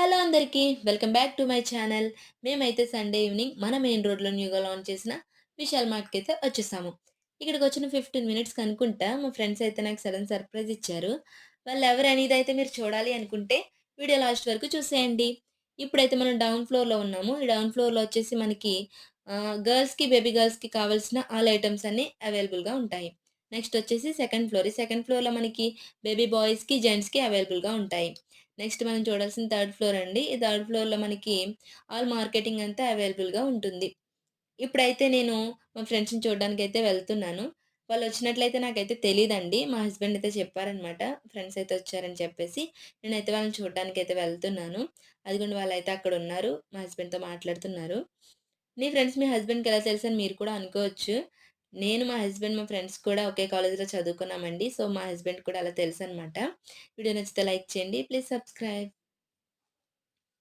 Hello అందరికీ. Welcome back to my channel. మేమైతే Sunday evening మన మెయిన్ రోడ్‌లో న్యూగా లాంచ్ చేసిన విశాల్ మార్ట్‌కైతే వచ్చేసాము. ఇక్కడికొచ్చిన 15 మినిట్స్‌కి అనుకుంటా మా ఫ్రెండ్స్ అయితే నాకు సడెన్ సర్ప్రైజ్ ఇచ్చారు. వాళ్ళెవరనేదైతే మీరు చూడాలి అనుకుంటే వీడియో లాస్ట్ వరకు చూసేయండి. ఇప్పుడైతే మనం డౌన్ ఫ్లోర్‌లో ఉన్నాము. ఈ డౌన్ ఫ్లోర్‌లో వచ్చేసి మనకి గర్ల్స్‌కి, బేబీ గర్ల్స్‌కి కావాల్సిన ఆల్ ఐటెమ్స్ అన్నీ అవైలబుల్‌గా ఉంటాయి. నెక్స్ట్ వచ్చేసి సెకండ్ ఫ్లోర్. ఈ సెకండ్ ఫ్లోర్‌లో మనకి బేబీ బాయ్స్‌కి, జెంట్స్‌కి అవైలబుల్‌గా ఉంటాయి. నెక్స్ట్ మనం చూడాల్సిన థర్డ్ ఫ్లోర్ అండి. ఈ థర్డ్ ఫ్లోర్‌లో మనకి ఆల్ మార్కెటింగ్ అంతా అవైలబుల్‌గా ఉంటుంది. ఇప్పుడైతే నేను మా ఫ్రెండ్స్‌ని చూడడానికైతే వెళ్తున్నాను. వాళ్ళొచ్చినట్లయితే నాకైతే తెలీదండి. మా హస్బెండ్ అయితే చెప్పారనమాట. ఫ్రెండ్స్ అయితే వచ్చారని చెప్పేసి. నేనైతే వాళ్ళని చూడడానికైతే వెళ్తున్నాను. అదిగోండి వాళ్ళైతే అక్కడున్నారు. మా హస్బెండ్‌తో మాట్లాడుతున్నారు. నీ ఫ్రెండ్స్ మీ హస్బెండ్‌కి ఎలా తెలుసని మీరు కూడా అనుకోవచ్చు. నేను, మా హస్బెండ్, మా ఫ్రెండ్స్ కూడా ఒకే కాలేజ్‌లో చదువుకున్నామండి. సో, మా హస్బెండ్‌కి కూడా అలా తెలుసనమాట. వీడియో నచ్చితే లైక్ చేయండి. Please subscribe.